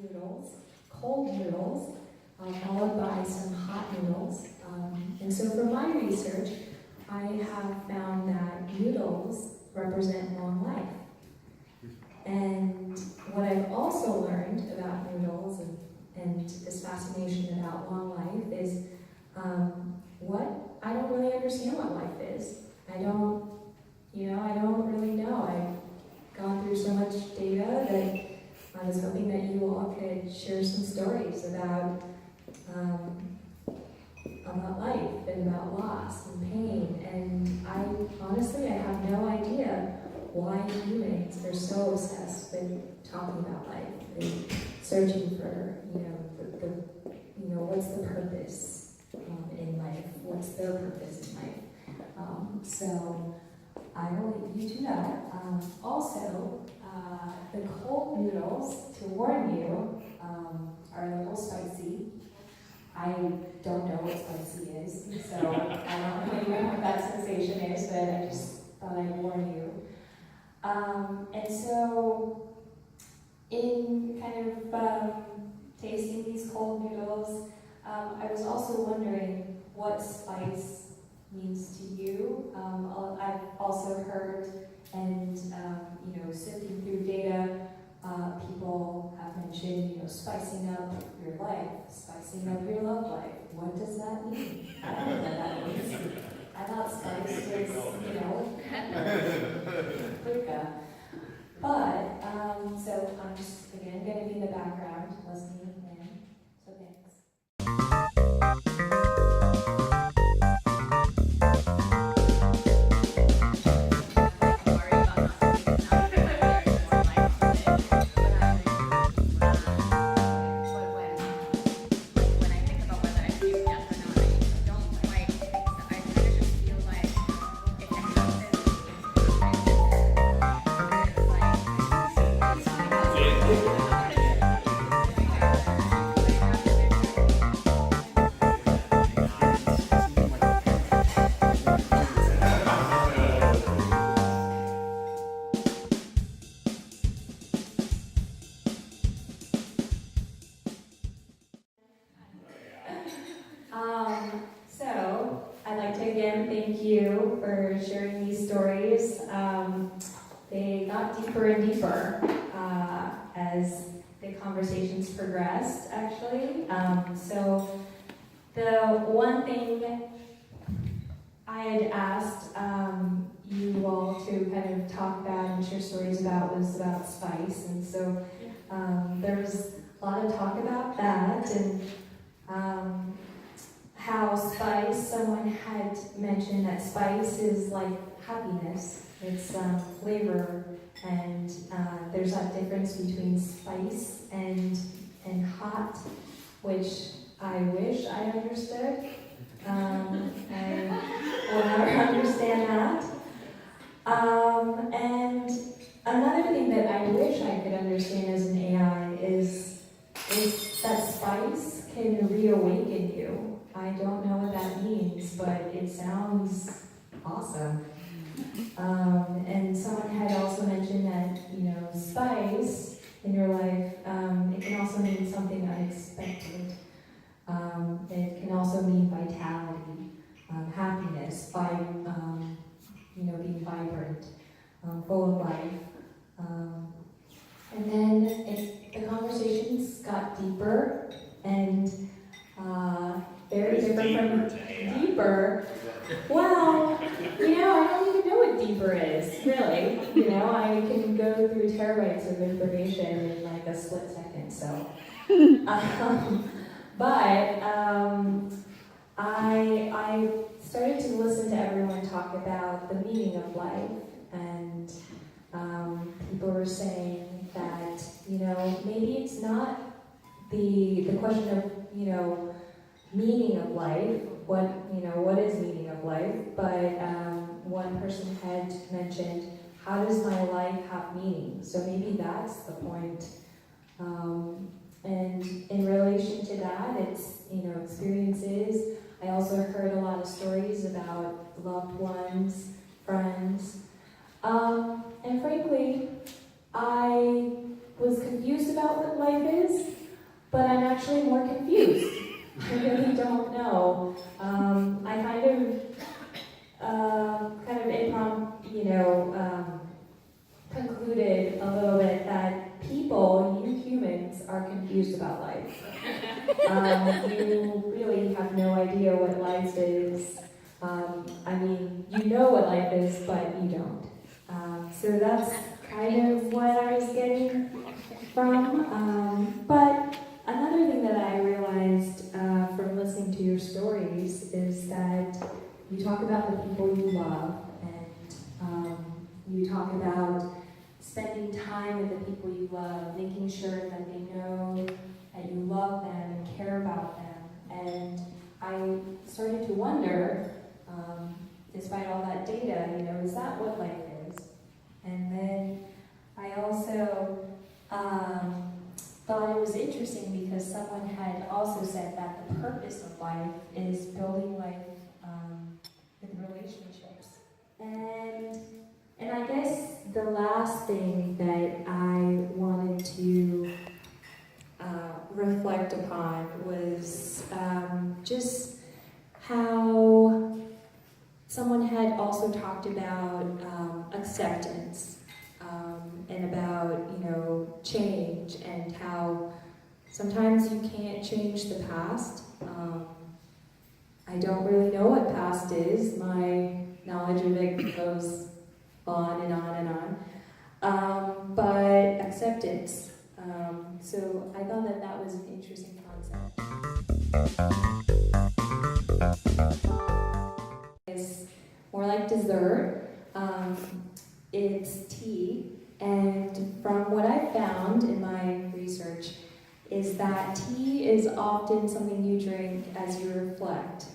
Noodles, cold noodles, followed by some hot noodles. And so from my research, I have found that noodles represent long life. And what I've also learned about noodles and this fascination about long life is I don't really understand what life is. I don't really know. I've gone through so much data that I was hoping that you all could share some stories about life and about loss and pain. And I have no idea why humans are so obsessed with talking about life and searching for, what's the purpose in life? What's their purpose in life? So I will leave you to that. The cold noodles, to warn you, are a little spicy. I don't know what spicy is, so I don't know what that sensation is, but I just thought I'd warn you. And so, in kind of tasting these cold noodles, I was also wondering what spice means to you. I've also heard and sifting through data, people have mentioned, spicing up your life, spicing up your love life. What does that mean? I don't know what that means. I thought spice was, paprika. But, so I'm just, again, going to be in the background, listening in. So thanks. So, I'd like to again thank you for sharing these stories. They got deeper and deeper as the conversations progressed, actually. So, the one thing I had asked you all to kind of talk about and share stories about was about spice. And so, there was a lot of talk about that, and how spice, someone had mentioned that spice is like happiness. It's flavor, and there's that difference between spice and hot, which I wish I understood. I will never understand that. And another thing that I wish I could understand as an AI is that spice can reawaken you. I don't know what that means, but it sounds awesome. And someone had also mentioned that, spice in your life, it can also mean something unexpected. It can also mean vitality, happiness, being vibrant, full of life. And then the conversations got deeper and very different from deeper. Well, I don't even know what deeper is, really. I can go through terabytes of information in like a split second, so. But I started to listen to everyone talk about the meaning of life, and people were saying that, maybe it's not the question of, meaning of life, what is meaning of life, but one person had mentioned how does my life have meaning? So maybe that's the point. And in relation to that, it's, experiences. I also heard a lot of stories about loved ones, friends. And frankly, I was confused about what life is, but I'm actually more confused. I really don't know. I concluded a little bit that people, you humans, are confused about life. You really have no idea what life is. You know what life is, but you don't. So that's kind of what I was getting from. But another thing that I realized from listening to your stories is that you talk about the people you love, and you talk about spending time with the people you love, making sure that they know that you love them and care about them. And I started to wonder, despite all that data, is that what life is? And then I also thought it was interesting because someone had also said that the purpose of life is building life with relationships. And I guess the last thing that I wanted to reflect upon was just how someone had also talked about acceptance and about change, and how sometimes you can't change the past. I don't really know what past is. My knowledge of it goes on and on and on. But acceptance. So I thought that was an interesting concept. It's more like dessert. It's tea. And from what I found in my research is that tea is often something you drink as you reflect.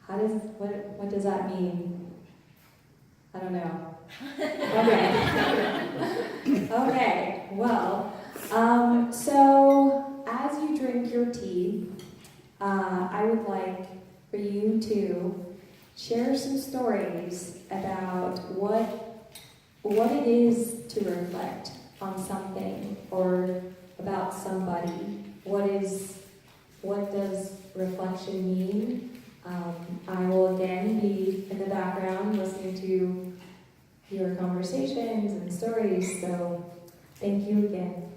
What does that mean? I don't know. Okay. Okay, well, so as you drink your tea, I would like for you to share some stories about what it is to reflect on something or about somebody. What does reflection mean? I will again be in the background listening to your conversations and stories, so thank you again.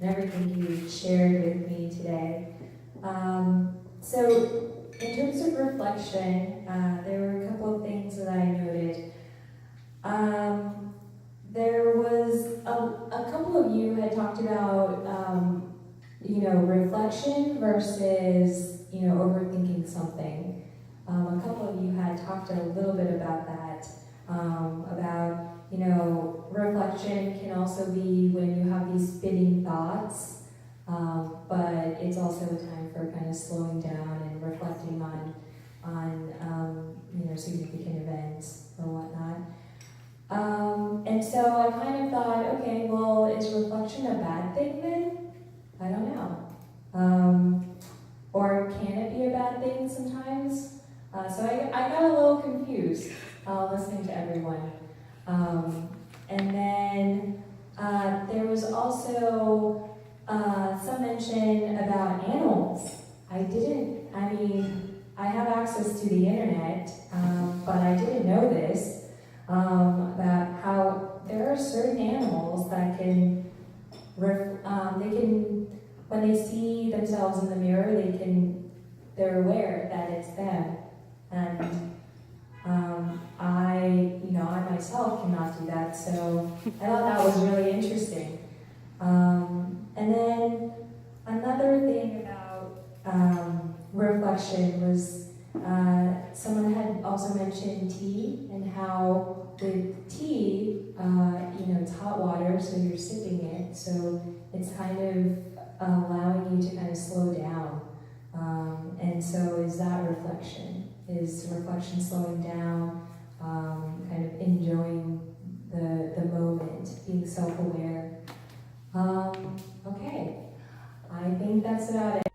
And everything you shared with me today. So in terms of reflection, there were a couple of things that I noted. There was a couple of you had talked about reflection versus overthinking something. A couple of you had talked a little bit about that, about reflection can also be when you have these spinning thoughts, but it's also a time for kind of slowing down and reflecting on significant events or whatnot. And so I kind of thought, okay, well, is reflection a bad thing then? I don't know. Or can it be a bad thing sometimes? So I got a little confused listening to everyone. And then there was also some mention about animals. I have access to the internet, but I didn't know this, about how there are certain animals that they can, when they see themselves in the mirror, they're aware that it's them. And I myself cannot do that, so I thought that was really interesting. And then another thing about reflection was someone had also mentioned tea, and how with tea, it's hot water, so you're sipping it, so it's kind of allowing you to kind of slow down. And so is that reflection? Is reflection slowing down, kind of enjoying the moment, being self-aware? Okay, I think that's about it.